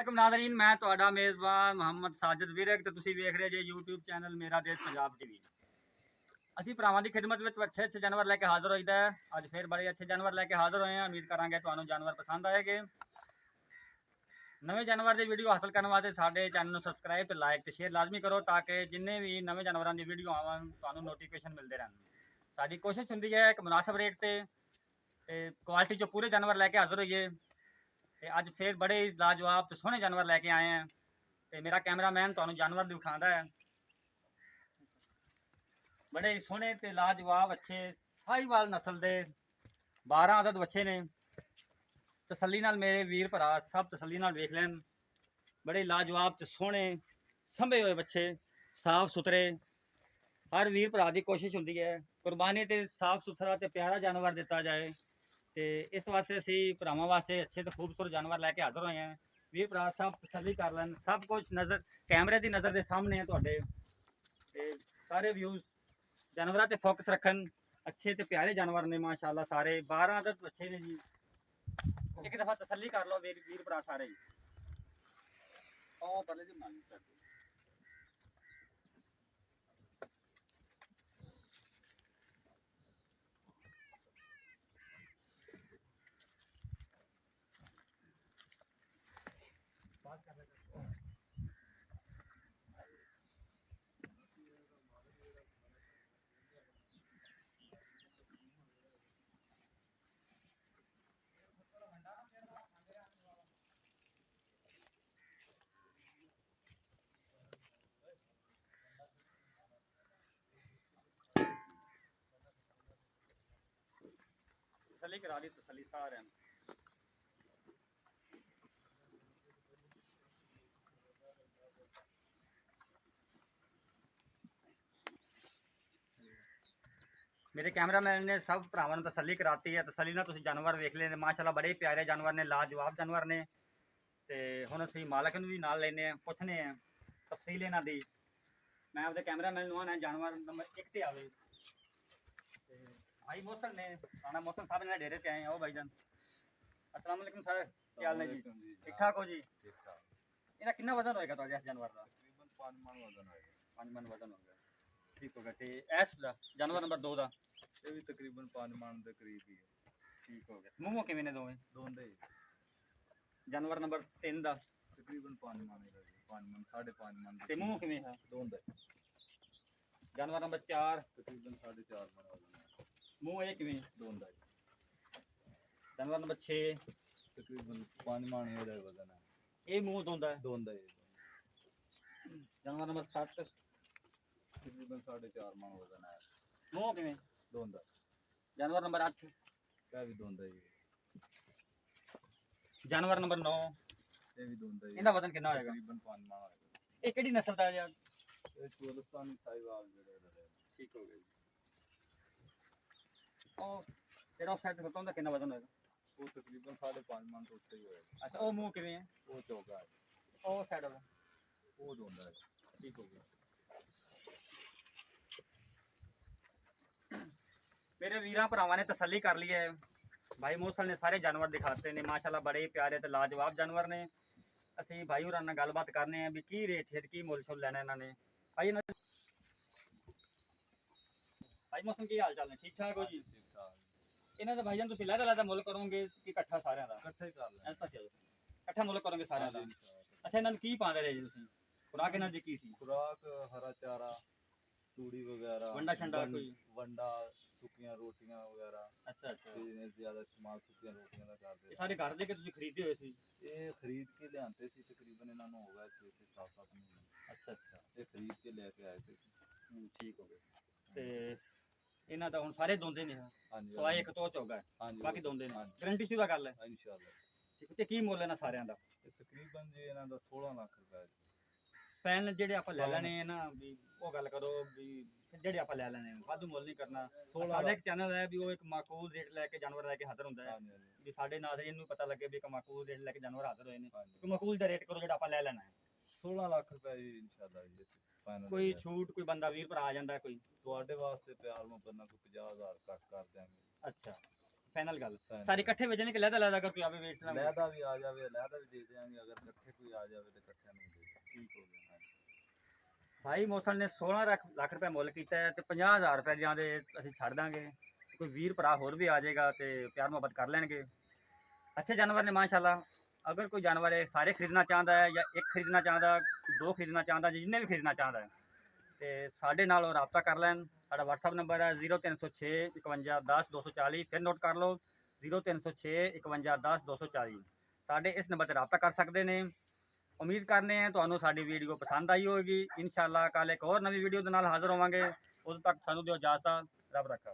ਵਾਲੇਕੁਮ ਨਾਜ਼ਰੀਨ, ਮੈਂ ਤੁਹਾਡਾ ਮੇਜ਼ਬਾਨ ਮੁਹੰਮਦ ਸਾਜਦ ਵੀਰਕ ਤੇ ਤੁਸੀਂ ਵੇਖ ਰਹੇ ਜੇ YouTube ਚੈਨਲ ਮੇਰਾ ਦੇਸ਼ ਪੰਜਾਬ ਟੀਵੀ। ਅਸੀਂ ਭਰਾਵਾਂ ਦੀ ਖਿਦਮਤ ਵਿੱਚ ਅੱਛੇ ਜਾਨਵਰ ਲੈ ਕੇ ਹਾਜ਼ਰ ਹੋਈਦਾ ਹੈ। ਅੱਜ ਫਿਰ ਬੜੇ ਅੱਛੇ ਜਾਨਵਰ ਲੈ ਕੇ ਹਾਜ਼ਰ ਹੋਏ ਹਾਂ। ਉਮੀਦ ਕਰਾਂਗੇ ਤੁਹਾਨੂੰ ਜਾਨਵਰ ਪਸੰਦ ਆਏਗੇ। ਨਵੇਂ ਜਾਨਵਰ ਦੀ ਵੀਡੀਓ ਹਾਸਲ ਕਰਨ ਵਾਸਤੇ ਸਾਡੇ ਚੈਨਲ ਨੂੰ ਸਬਸਕ੍ਰਾਈਬ ਤੇ ਲਾਈਕ ਤੇ ਸ਼ੇਅਰ ਲਾਜ਼ਮੀ ਕਰੋ ਤਾਂ ਕਿ ਜਿੰਨੇ ਵੀ ਨਵੇਂ ਜਾਨਵਰਾਂ ਦੀ ਵੀਡੀਓ ਆਵਣ ਤੁਹਾਨੂੰ ਨੋਟੀਫਿਕੇਸ਼ਨ ਮਿਲਦੇ ਰਹਿਣ। ਸਾਡੀ ਕੋਸ਼ਿਸ਼ ਹੁੰਦੀ ਹੈ ਇੱਕ ਮੁਨਾਸਬ ਰੇਟ ਤੇ ਕੁਆਲਿਟੀ ਚ ਪੂਰੇ ਜਾਨਵਰ ਲੈ ਕੇ ਹਾਜ਼ਰ ਹੋਈਏ। ਤੇ ਅੱਜ ਫਿਰ ਬੜੇ ਲਾਜਵਾਬ ਤੇ ਸੋਹਣੇ ਜਾਨਵਰ ਲੈ ਕੇ ਆਏ ਆ ਤੇ ਮੇਰਾ ਕੈਮਰਾਮੈਨ ਤੁਹਾਨੂੰ ਜਾਨਵਰ ਦਿਖਾਉਂਦਾ ਹੈ। ਬੜੇ ਸੋਹਣੇ ਤੇ ਲਾਜਵਾਬ ਅੱਛੇ ਸਾਹੀਵਾਲ ਨਸਲ ਦੇ 12 ਆਦਤ ਬੱਚੇ ਨੇ। ਤਸੱਲੀ ਨਾਲ ਮੇਰੇ ਵੀਰ ਭਰਾ ਸਭ ਤਸੱਲੀ ਨਾਲ ਵੇਖ ਲੈਣ। ਬੜੇ ਲਾਜਵਾਬ ਤੇ ਸੋਹਣੇ ਸੰਭੇ ਹੋਏ ਬੱਚੇ, ਸਾਫ ਸੁਥਰੇ। ਹਰ ਵੀਰ ਭਰਾ ਦੀ ਕੋਸ਼ਿਸ਼ ਹੁੰਦੀ ਹੈ ਕੁਰਬਾਨੀ ਤੇ ਸਾਫ ਸੁਥਰਾ ਤੇ ਪਿਆਰਾ ਜਾਨਵਰ ਦਿੱਤਾ ਜਾਏ ਤੇ ਇਸ ਵਾਸਤੇ ਅਸੀਂ ਭਰਾਵਾਂ ਵਾਸਤੇ ਅੱਛੇ ਤੇ ਖੂਬਸੂਰਤ ਜਾਨਵਰ ਲੈ ਕੇ ਹਾਜ਼ਰ ਹੋਏ ਹਾਂ। ਵੀਰ ਭਰਾ ਸਭ ਤਸੱਲੀ ਕਰ ਲੈਣ। ਸਭ ਕੁਝ ਨਜ਼ਰ ਕੈਮਰੇ ਦੀ ਨਜ਼ਰ ਦੇ ਸਾਹਮਣੇ ਹੈ ਤੁਹਾਡੇ ਤੇ ਸਾਰੇ ਵਿਊਜ਼ ਜਾਨਵਰਾਂ ਤੇ ਫੋਕਸ ਰੱਖਣ। ਅੱਛੇ ਤੇ ਪਿਆਰੇ ਜਾਨਵਰ ਨੇ ਮਾਸ਼ਾਅੱਲਾ ਸਾਰੇ 12 ਆਦਤ ਅੱਛੇ ਨੇ ਜੀ। ਇੱਕ ਦਫਾ ਤਸੱਲੀ ਕਰ ਲਓ ਵੀਰ ਭਰਾ ਸਾਰੇ ਹੀ। ਉਹ ਪਰਲੇ ਦੀ ਮਾਨੀ ਕਰ बात कर रहे थे। तसली करा दी तसली सारे मेरे कैमरामैन ने सब भरावां नूं तसल्ली कराती है। तसल्ली नाल तुसीं जानवर वेख ले माशाअल्लाह बड़े प्यारे जानवर ने, लाजवाब जानवर ने। ते हुण असीं मालक नूं भी नाल लैने आ, पुछने आ तफसील इन्हां दी। मैं अपने कैमरामैन नूं आना जानवर नंबर 1 ते आवे। ते भाई मोहसन ने राणा मोहसन साहब ने डेरे ते आए हैं। ओ भाईजान अस्सलाम वालेकुम सर, क्या हाल है जी? ठीक ठाक हो जी? ठीक ठाक। इहदा कितना वजन होएगा तुहाडे इस जानवर दा? तकरीबन 5 मन वजन होएगा। 5 मन वजन होएगा, ठीक हो गया। ते इस दा जानवर नंबर 2 दा ਇਹ ਵੀ ਤਕਰੀਬਨ 5 ਮਣ ਦੇ ਕਰੀਬ ਹੀ ਹੈ। ਠੀਕ ਹੋ ਗਿਆ। ਮੂੰਹੋਂ ਕਿਵੇਂ ਨੇ ਦੋਵੇਂ? ਦੋਂਦੇ ਜਾਨਵਰ ਨੰਬਰ 3 ਦਾ ਤਕਰੀਬਨ 5 ਮਣ ਹੈ ਜੀ। 5 ਮਣ 5.5 ਮਣ ਤੇ ਮੂੰਹ ਕਿਵੇਂ ਹੈ? ਦੋਂਦੇ ਜਾਨਵਰ ਨੰਬਰ 4 ਤਕਰੀਬਨ 4.5 ਮਣ ਹੋਣਾ। ਮੂੰਹ ਇਹ ਕਿਵੇਂ ਦੋਂਦਾ ਜੀ। ਜਾਨਵਰ ਨੰਬਰ 6 ਤਕਰੀਬਨ 5 ਮਣ ਇਹਦਾ ਵਜ਼ਨ ਹੈ। ਇਹ ਮੂੰਹ ਦੋਂਦਾ ਹੈ? ਦੋਂਦਾ ਹੈ। ਜਾਨਵਰ ਨੰਬਰ 7 ਤਕਰੀਬਨ 4.5 ਮਣ ਵਜ਼ਨ ਹੈ। ਮੂੰਹ ਕਿਵੇਂ ਦੋਂਦਾ। जानवर नंबर 8 क्या भी दोंदा ही। जानवर नंबर 9 ये भी दोंदा ही। इनका वजन कितना होएगा? तकरीबन 5 मन होएगा। ये केड़ी नस्ल दा है यार? ये चोलस्तानी साहिवाल जेड़ा है। ठीक हो गया। और तेरा सेट होता है कितना वजन होएगा? वो तकरीबन 5.5 मन तो ऊपर ही होएगा। अच्छा वो मुंह किवें है? वो चौका है। और साइड वाला वो दोंदा है। ठीक हो गया। मेरे वीर भरावां ने तसल्ली कर ली है। भाई मोहसन ने सारे जानवर दिखाते हैं माशाल्लाह बड़े प्यारे ते लाजवाब जानवर ने। ਅਸੀਂ ਭਾਈ ਹੋਰਾਂ ਨਾਲ ਗੱਲਬਾਤ ਕਰਨੇ ਆ ਵੀ ਕੀ ਰੇਟ ਹੈ ਕੀ ਮੁੱਲ ਛੋਲ ਲੈਣਾ ਇਹਨਾਂ ਨੇ। ਭਾਈ ਭਾਈ ਮੌਸਮ ਕੀ ਹਾਲ ਚਾਲ ਨੇ? ਠੀਕ ਠਾਕ ਹੋ ਜੀ? ਠੀਕ ਠਾਕ। ਇਹਨਾਂ ਦਾ ਭਾਈਜਾਨ ਤੁਸੀਂ ਲਹਿਦਾ ਮੁੱਲ ਕਰੋਗੇ ਕਿ ਇਕੱਠਾ ਸਾਰਿਆਂ ਦਾ? ਇਕੱਠਾ ਹੀ ਕਰ ਲੈਣਾ। ਇਕੱਠਾ ਮੁੱਲ ਕਰੋਗੇ ਸਾਰਿਆਂ ਦਾ? ਅੱਛਾ ਇਹਨਾਂ ਨੂੰ ਕੀ ਪਾਉਂਦੇ ਰਹੇ ਜੀ ਤੁਸੀਂ? ਖੁਰਾਕ ਇਹਨਾਂ ਦੀ ਕੀ ਸੀ? ਖੁਰਾਕ ਹਰਾ ਚਾਰਾ, तूड़ी वगैरह, वंडा शंडा कोई वंडा, सूखियां रोटियां वगैरह। अच्छा अच्छा। ये ज्यादा इस्तेमाल सूखियां रोटियां का करते। ये सारे घर दे के ਤੁਸੀਂ ਖਰੀਦੇ ਹੋਏ ਸੀ? ਇਹ ਖਰੀਦ ਕੇ ਲਿਆਂਦੇ ਸੀ ਤਕਰੀਬਨ ਇਹਨਾਂ ਨੂੰ ਹੋ ਗਿਆ 6 से 7 ਮਹੀਨੇ। ਅੱਛਾ ਅੱਛਾ। ਇਹ ਖਰੀਦ ਕੇ ਲੈ ਕੇ ਆਏ ਸੀ। ਠੀਕ ਹੋ ਗਿਆ। ਤੇ ਇਹਨਾਂ ਦਾ ਹੁਣ ਸਾਰੇ ਦੋਂਦੇ ਨੇ? ਹਾਂਜੀ। ਸਵਾਈ ਇੱਕ ਤੋਂ ਚੋਗਾ ਹੈ ਬਾਕੀ ਦੋਂਦੇ ਨੇ। ਗਾਰੰਟੀ ਸੀ ਦਾ ਗੱਲ ਹੈ ਇਨਸ਼ਾਅੱਲਾ। ਠੀਕ ਤੇ ਕੀ ਮੁੱਲ ਹੈ ਨਾ ਸਾਰਿਆਂ ਦਾ? ਤਕਰੀਬਨ ਜੀ ਇਹਨਾਂ ਦਾ 16 ਲੱਖ ਰੁਪਏ। ਪੈਨ ਜਿਹੜੇ ਆਪਾਂ ਲੈ ਲੈਣੇ ਆ ਨਾ ਵੀ ਉਹ ਗੱਲ ਕਰੋ ਵੀ ਜਿਹੜੇ ਆਪਾਂ ਲੈ ਲੈਣੇ ਵਾਧੂ ਮੁੱਲ ਨਹੀਂ ਕਰਨਾ। ਸਾਡਾ ਇੱਕ ਚੈਨਲ ਹੈ ਵੀ ਉਹ ਇੱਕ ਮਾਕੂਲ ਰੇਟ ਲੈ ਕੇ ਜਾਨਵਰ ਲੈ ਕੇ ਹਾਜ਼ਰ ਹੁੰਦਾ ਹੈ ਵੀ ਸਾਡੇ ਨਾਜ਼ਰੀਨ ਨੂੰ ਪਤਾ ਲੱਗੇ ਵੀ ਇੱਕ ਮਾਕੂਲ ਰੇਟ ਲੈ ਕੇ ਜਾਨਵਰ ਹਾਜ਼ਰ ਹੋਏ ਨੇ। ਮਾਕੂਲ ਦਾ ਰੇਟ ਕਰੋ ਜਿਹੜਾ ਆਪਾਂ ਲੈ ਲੈਣਾ ਹੈ। 16 ਲੱਖ ਰੁਪਏ ਜੀ ਇਨਸ਼ਾਅੱਲਾ ਜੀ। ਕੋਈ ਛੂਟ ਕੋਈ ਬੰਦਾ ਵੀਰ ਭਰਾ ਆ ਜਾਂਦਾ ਕੋਈ ਤੁਹਾਡੇ ਵਾਸਤੇ ਪਿਆਰ ਮੁਹੱਬਤ ਨਾਲ ਕੋਈ 50,000 ਘੱਟ ਕਰ ਦਿਆਂਗੇ। ਅੱਛਾ ਫਾਈਨਲ ਗੱਲ Final ਸਾਰੀ ਇਕੱਠੇ ਵੇਚਣੇ ਕਿ ਲੈਦਾ ਕਰ ਕੋਈ ਆਵੇ ਵੇਚ ਲਾਂਗੇ। ਲਹਿਦਾ ਵੀ ਆ ਜਾਵੇ ਲਹਿਦਾ ਵੀ ਦੇ ਦਿਆਂਗੇ, ਅਗਰ ਇਕੱਠੇ ਕੋਈ ਆ ਜਾਵੇ ਤੇ ਇਕੱਠਿਆਂ ਨੂੰ ਦੇ ਦਿਆਂਗੇ। ਠੀਕ ਹੋ ਗਿਆ ਭਾਈ ਮੋਸਲ ਨੇ 16 ਲੱਖ ਰੁਪਏ ਮੁੱਲ ਕੀਤਾ ਹੈ ਤੇ 50,000 ਰੁਪਏ ਜਾਂ ਦੇ ਅਸੀਂ ਛੱਡ ਦਾਂਗੇ। ਕੋਈ ਵੀਰ ਭਰਾ ਹੋਰ ਵੀ ਆ ਜਾਏਗਾ ਤੇ ਪਿਆਰ ਮੁਹੱਬਤ ਕਰ ਲੈਣਗੇ। ਅੱਛੇ ਜਾਨਵਰ ਨੇ ਮਾਸ਼ਾਅੱਲਾ। ਅਗਰ ਕੋਈ ਜਾਨਵਰ ਹੈ ਸਾਰੇ ਖਰੀਦਣਾ ਚਾਹੁੰਦਾ ਹੈ ਜਾਂ ਇੱਕ ਖਰੀਦਣਾ ਚਾਹੁੰਦਾ, ਦੋ ਖਰੀਦਣਾ ਚਾਹੁੰਦਾ, ਜਿੰਨੇ ਵੀ ਖਰੀਦਣਾ ਚਾਹੁੰਦਾ ਹੈ ਤੇ ਸਾਡੇ ਨਾਲ ਉਹ ਰਾਬਤਾ ਕਰ ਲੈਣ। ਸਾਡਾ WhatsApp ਨੰਬਰ ਹੈ 0306 51 10 240। ਫਿਰ ਨੋਟ ਕਰ ਲਓ 0306 51 10 240। ਸਾਡੇ ਇਸ ਨੰਬਰ ਤੇ ਰਾਬਤਾ ਕਰ ਸਕਦੇ ਨੇ। ਉਮੀਦ ਕਰਨੇ ਆ ਤੁਹਾਨੂੰ ਸਾਡੀ ਵੀਡੀਓ ਪਸੰਦ ਆਈ ਹੋਵੇਗੀ। ਇਨਸ਼ਾਅੱਲਾ ਕੱਲ੍ਹ ਇੱਕ ਹੋਰ ਨਵੀਂ ਵੀਡੀਓ ਦੇ ਨਾਲ ਹਾਜ਼ਰ ਹੋਵਾਂਗੇ। ਉਦੋਂ ਤੱਕ ਸਾਨੂੰ ਦਿਓ ਇਜਾਜ਼ਤ। ਰੱਬ ਰੱਖਾ।